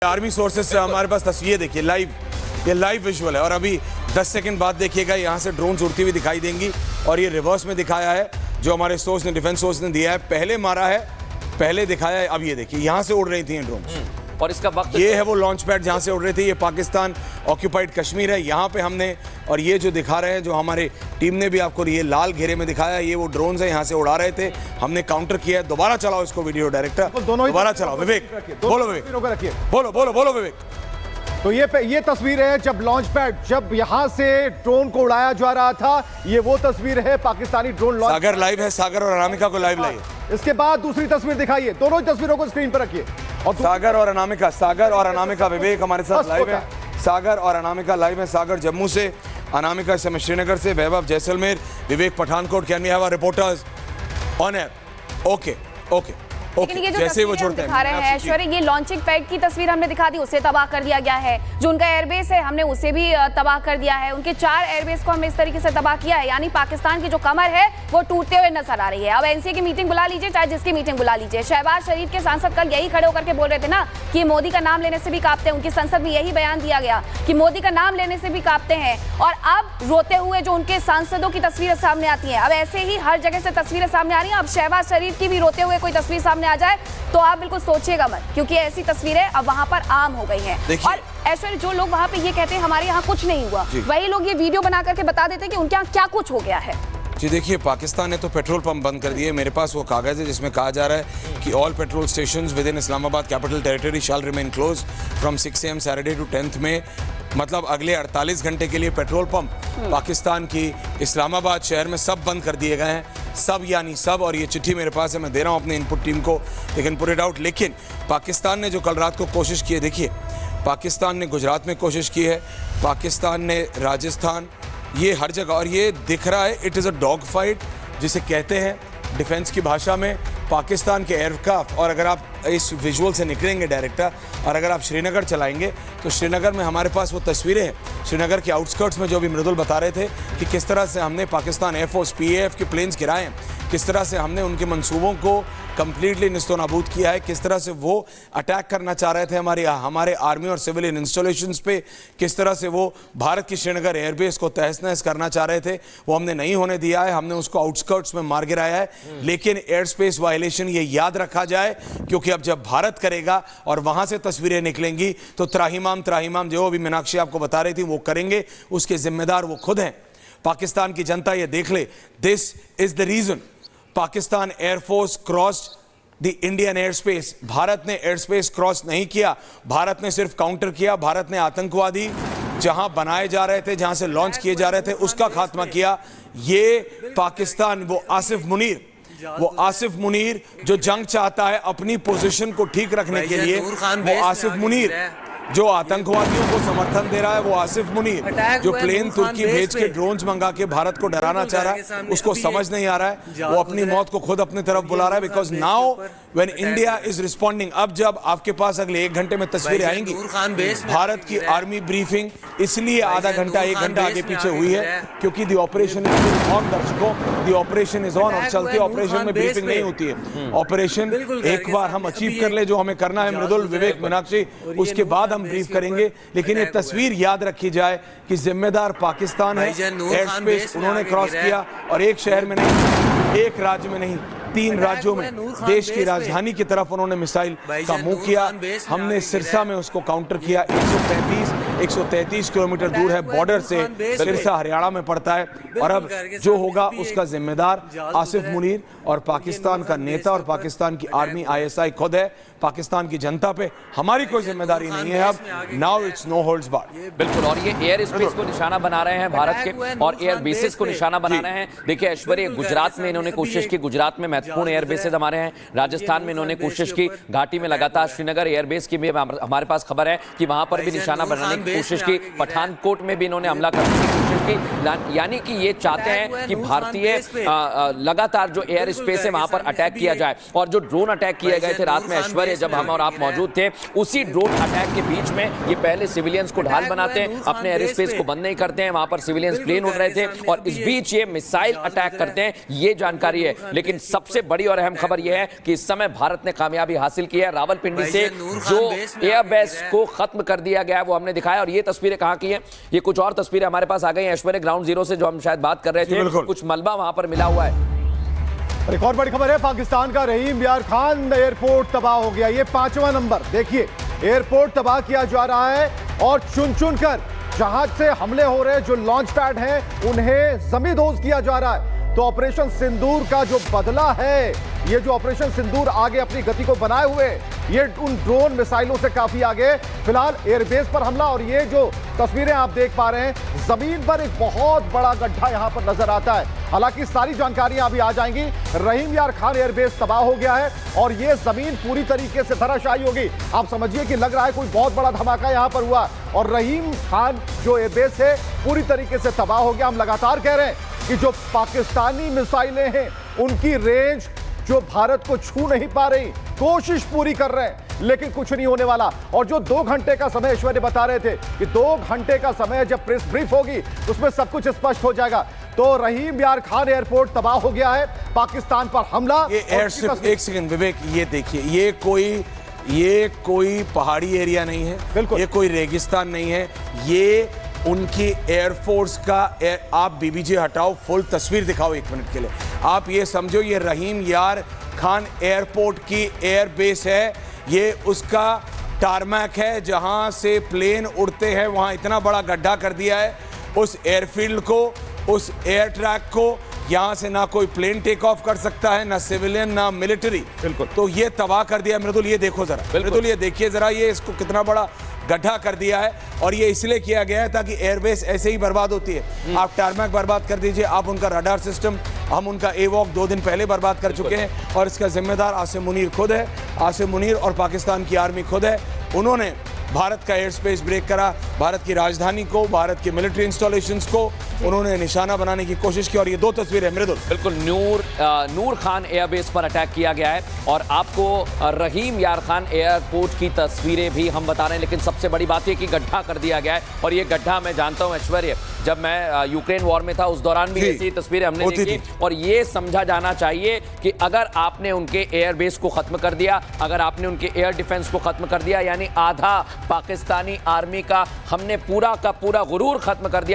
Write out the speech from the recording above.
Army sources से हमारे पास तस्वीर देखिए लाइव, ये लाइव विजुअल है और अभी 10 सेकंड बाद देखिएगा यहाँ से ड्रोन्स उड़ती हुई दिखाई देंगी और ये रिवर्स में दिखाया है जो हमारे सोर्स ने, डिफेंस सोर्स ने दिया है। पहले मारा है, पहले दिखाया है, अब ये देखिए यहाँ से उड़ रही थी ड्रोन्स और इसका वक्त ये है वो लॉन्च पैड जहाँ से उड़ रही थी। ये पाकिस्तान ऑक्यूपाइड कश्मीर है, यहाँ पे हमने, और ये जो दिखा रहे हैं जो हमारे टीम ने भी आपको ये लाल घेरे में दिखाया है, ये वो ड्रोन्स है, यहाँ से उड़ा रहे थे, हमने काउंटर किया है। दोबारा चलाओ इसको वीडियो डायरेक्टर, दोबारा चलाओ। विवेक बोलो, विवेक बोलो बोलो बोलो विवेक। तो ये तस्वीर है जब लॉन्च पैड, जब यहां से ड्रोन को उड़ाया जा रहा था, ये वो तस्वीर है पाकिस्तानी ड्रोन लॉन्च। सागर लाइव है, सागर और अनामिका को लाइव लाइए। इसके बाद दूसरी तस्वीर दिखाइए, दोनों ही तस्वीरों को स्क्रीन पर रखिए। और सागर और अनामिका, सागर और अनामिका, विवेक हमारे साथ लाइव है। सागर और अनामिका लाइव है। सागर जम्मू से, अनामिका से श्रीनगर से, Vaibhav Jaisalmer, Vivek Pathankot. Can we have our reporters on air? Okay okay लेकिन ये जो तस्वीर हम दिखा रहे हैं ऐश्वर्या, ये लॉन्चिंग पैड की तस्वीर हमने दिखा दी, उसे तबाह कर दिया गया है। जो उनका एयरबेस है हमने उसे भी तबाह कर दिया है। उनके 4 एयरबेस को हमने इस तरीके से तबाह किया है, यानी पाकिस्तान की जो कमर है वो टूटते हुए नजर आ रही है। अब एनसीए की मीटिंग बुला लीजिए, चाहे जिसकी मीटिंग बुला लीजिए। शहबाज शरीफ के सांसद कल यही खड़े होकर के बोल रहे थे ना कि मोदी का नाम लेने से भी कांपते हैं। उनकी संसद में यही बयान दिया गया कि मोदी का नाम लेने से भी कांपते हैं। और अब रोते हुए जो उनके सांसदों की तस्वीरें सामने आती हैं, अब ऐसे ही हर जगह से तस्वीरें सामने आ रही हैं। अब शहबाज शरीफ की भी रोते हुए कोई तस्वीर सामने आ जाए तो आप बिल्कुल सोचिएगा मत, क्योंकि ऐसी तस्वीरें अब वहां पर आम हो गई हैं। और ऐश्वर्या, जो लोग वहां पे ये कहते हैं हमारे यहाँ कुछ नहीं हुआ, वही लोग ये वीडियो बना करके बता देते हैं कि उनके यहाँ क्या कुछ हो गया है। जी देखिए, पाकिस्तान ने तो पेट्रोल पंप बंद कर दिए। मेरे पास वो कागज है जिसमें कहा जा रहा है कि all petrol stations within Islamabad capital territory shall remain close from 6 AM Saturday to 10th में। मतलब अगले 48 घंटे के लिए पेट्रोल पंप पाकिस्तान की इस्लामाबाद शहर में सब बंद कर दिए गए हैं। सब यानी सब, और ये चिट्ठी मेरे पास है, मैं दे रहा हूँ अपने इनपुट टीम को, लेकिन पुट इट आउट। लेकिन पाकिस्तान ने जो कल रात को कोशिश की है, देखिए पाकिस्तान ने गुजरात में कोशिश की है, पाकिस्तान ने राजस्थान, ये हर जगह, और ये दिख रहा है it is a dog fight जिसे कहते हैं डिफेंस की भाषा में। पाकिस्तान के एयरक्राफ्ट, और अगर आप इस विजुअल से निकलेंगे डायरेक्टर, और अगर आप श्रीनगर चलाएंगे तो श्रीनगर में हमारे पास वो तस्वीरें हैं श्रीनगर के आउटस्कर्ट्स में, जो भी मृदुल बता रहे थे कि किस तरह से हमने पाकिस्तान एयरफोर्स PAF के प्लेन्स गिराए हैं, किस तरह से हमने उनके मंसूबों को कंप्लीटली निस्तो नाबूद किया है, किस तरह से वो अटैक करना चाह रहे थे हमारे आर्मी और सिविलियन इंस्टॉलेशंस पे, किस तरह से वो भारत की श्रीनगर एयरबेस को तहस नहस करना चाह रहे थे। वो हमने नहीं होने दिया है, हमने उसको आउटस्कर्ट्स में मार गिराया है। लेकिन एयर स्पेस वायलेशन ये याद रखा जाए, क्योंकि अब जब भारत करेगा और वहां से तस्वीरें निकलेंगी तो त्राहिमाम जो अभी मीनाक्षी आपको बता रही थी वो करेंगे, उसके जिम्मेदार वो खुद हैं। पाकिस्तान की जनता ये देख ले, this is the reason Pakistan air force crossed the Indian air space. Bharat ने एयर स्पेस क्रॉस नहीं किया, भारत ने सिर्फ काउंटर किया। भारत ने आतंकवादी जहां बनाए जा रहे थे, जहां से लॉन्च किए जा रहे थे, उसका खात्मा किया। ये पाकिस्तान, वो आसिफ मुनीर जो जंग चाहता है अपनी पोजीशन को ठीक रखने के लिए, वो आसिफ मुनीर जो आतंकवादियों को समर्थन दे रहा है, वो आसिफ मुनीर जो प्लेन तुर्की भेज के ड्रोन्स मंगा के भारत को डराना चाह रहा है, उसको समझ नहीं आ रहा है। वो अपनी मौत को खुद अपनी तरफ बुला रहा है। Because now when India is responding, अब जब आपके पास अगले 1 घंटे में तस्वीरें आएंगी, भारत की आर्मी ब्रीफिंग इसलिए आधा घंटा 1 घंटा आगे पीछे हुई है क्योंकि द ऑपरेशन इज ऑन। दर्शकों, द ऑपरेशन इज ऑन, और चलते ऑपरेशन में ब्रीफिंग नहीं होती है। ऑपरेशन एक बार हम अचीव कर ले जो हमें करना है, मृदुल, विवेक, मीनाक्षी, उसके बाद हम ब्रीफ करेंगे। लेकिन ये तस्वीर याद रखी जाए कि जिम्मेदार पाकिस्तान है। एयर स्पेस उन्होंने क्रॉस किया, और एक शहर में नहीं, एक राज्य में नहीं, 3 राज्यों में देश की राजधानी की तरफ उन्होंने मिसाइल का मुंह किया। हमने सिरसा में उसको काउंटर किया। 133 किलोमीटर दूर है बॉर्डर से, सिरसा हरियाणा में पड़ता है। और अब जो होगा उसका जिम्मेदार आसिफ मुनीर और पाकिस्तान का नेता और पाकिस्तान की आर्मी ISI खुद है। पाकिस्तान की जनता पे हमारी कोई जिम्मेदारी नहीं है। अब now it's no holds barred. बिल्कुल, और ये एयर स्पेस को निशाना बना रहे हैं भारत के, और एयर बेसिस को निशाना बना रहे हैं। देखिए ऐश्वर्या, गुजरात में इन्होंने कोशिश की, गुजरात में महत्वपूर्ण एयर बेसेस हमारे हैं। राजस्थान में इन्होंने कोशिश की, घाटी में लगातार श्रीनगर एयरबेस की भी हमारे पास खबर है कि वहां पर भी निशाना बनाने की कोशिश की। पठानकोट में भी इन्होंने हमला करने की कोशिश की, यानी कि ये चाहते हैं कि भारतीय लगातार जो एयर स्पेस है वहां पर अटैक किया जाए। और जो ड्रोन अटैक किए गए थे रात में ऐश्वर्या, जब हम और आप मौजूद थे, उसी ड्रोन अटैक के बीच में ये पहले सिविलियंस को ढाल बनाते हैं, अपने एयर स्पेस को बंद नहीं करते हैं, वहां पर सिविलियंस प्लेन उड़ रहे थे, और इस बीच ये मिसाइल अटैक करते हैं, ये जानकारी है। लेकिन सबसे सबसे बड़ी और अहम खबर यह है कि इस समय भारत ने कामयाबी हासिल की है। रावलपिंडी से जो एयरबेस को खत्म कर दिया गया है वो हमने दिखाया। और ये तस्वीरें कहां की हैं? ये कुछ और तस्वीरें हमारे पास आ गई हैं ऐश्वर्य, ग्राउंड जीरो से, जो हम शायद बात कर रहे थे। कुछ मलबा वहां पर मिला हुआ है। एक और बड़ी खबर है, पाकिस्तान का रहीम यार खान एयरपोर्ट तबाह हो गया। ये 5वां नंबर, देखिए एयरपोर्ट तबाह किया जा रहा है और चुन चुन कर जहाज से हमले हो रहे हैं, जो लॉन्च पैड हैं उन्हें जमींदोज किया जा रहा है। तो ऑपरेशन सिंदूर का जो बदला है, ये जो ऑपरेशन सिंदूर आगे अपनी गति को बनाए हुए, ये उन ड्रोन मिसाइलों से काफी आगे। फिलहाल एयरबेस पर हमला, और ये जो तस्वीरें आप देख पा रहे हैं, जमीन पर एक बहुत बड़ा गड्ढा यहां पर नजर आता है। हालांकि सारी जानकारियां अभी आ जाएंगी। रहीम यार खान एयरबेस तबाह हो गया है और ये जमीन पूरी तरीके से धराशायी होगी। आप समझिए कि लग रहा है कोई बहुत बड़ा धमाका यहां पर हुआ और रहीम खान जो एयरबेस है पूरी तरीके से तबाह हो गया। हम लगातार कह रहे हैं कि जो पाकिस्तानी मिसाइलें हैं उनकी रेंज जो भारत को छू नहीं पा रही, कोशिश पूरी कर रहे हैं लेकिन कुछ नहीं होने वाला। और जो 2 घंटे का समय ऐश्वर्य बता रहे थे कि 2 घंटे का समय जब प्रेस ब्रीफ होगी उसमें सब कुछ स्पष्ट हो जाएगा। तो रहीम यार खान एयरपोर्ट तबाह हो गया है, पाकिस्तान पर हमला। ये एयरशिप, एक सेकंड विवेक, ये देखिए, ये कोई पहाड़ी एरिया नहीं है, बिल्कुल ये कोई रेगिस्तान नहीं है, ये उनकी एयरफोर्स का आप बीबीजे हटाओ, फुल तस्वीर दिखाओ 1 मिनट के लिए। आप ये समझो ये रहीम यार खान एयरपोर्ट की एयरबेस है, ये उसका टारमैक है जहां से प्लेन उड़ते हैं। वहां इतना बड़ा गड्ढा कर दिया है उस एयरफील्ड को, उस एयर ट्रैक को। यहां से ना कोई प्लेन टेक ऑफ कर सकता है, ना सिविलियन ना मिलिट्री। बिल्कुल, तो ये तबाह कर दिया। मृदुल ये देखो जरा, मृदुल ये देखिए जरा, ये इसको कितना बड़ा गड्ढा कर दिया है। और ये इसलिए किया गया है ताकि एयरबेस ऐसे ही बर्बाद होती है। आप टारमैक बर्बाद कर दीजिए, आप उनका रडार सिस्टम, हम उनका एवॉक 2 दिन पहले बर्बाद कर चुके हैं और इसका जिम्मेदार आसिम मुनीर खुद है। आसिम मुनीर और पाकिस्तान की आर्मी खुद है। उन्होंने भारत का एयर स्पेस ब्रेक करा, भारत की राजधानी को, भारत की मिलिट्री इंस्टॉलेशंस को उन्होंने निशाना बनाने की कोशिश की। और ये 2 तस्वीरें मृदुल, बिल्कुल नूर खान एयरबेस पर अटैक किया गया है और आपको रहीम यार खान एयरपोर्ट की तस्वीरें भी हम बता रहे हैं। लेकिन सबसे बड़ी बात यह कि गड्ढा कर दिया गया है और ये गड्ढा मैं जानता हूं ऐश्वर्य, जब मैं यूक्रेन वॉर में था उस दौरान भी ऐसी तस्वीरें हमने देखी। और ये समझा जाना चाहिए कि अगर आपने उनके एयरबेस को खत्म कर दिया, अगर आपने उनके एयर डिफेंस को खत्म कर दिया, यानी आधा पाकिस्तानी आर्मी का हमने पूरा का पूरा गुरूर खत्म कर दिया।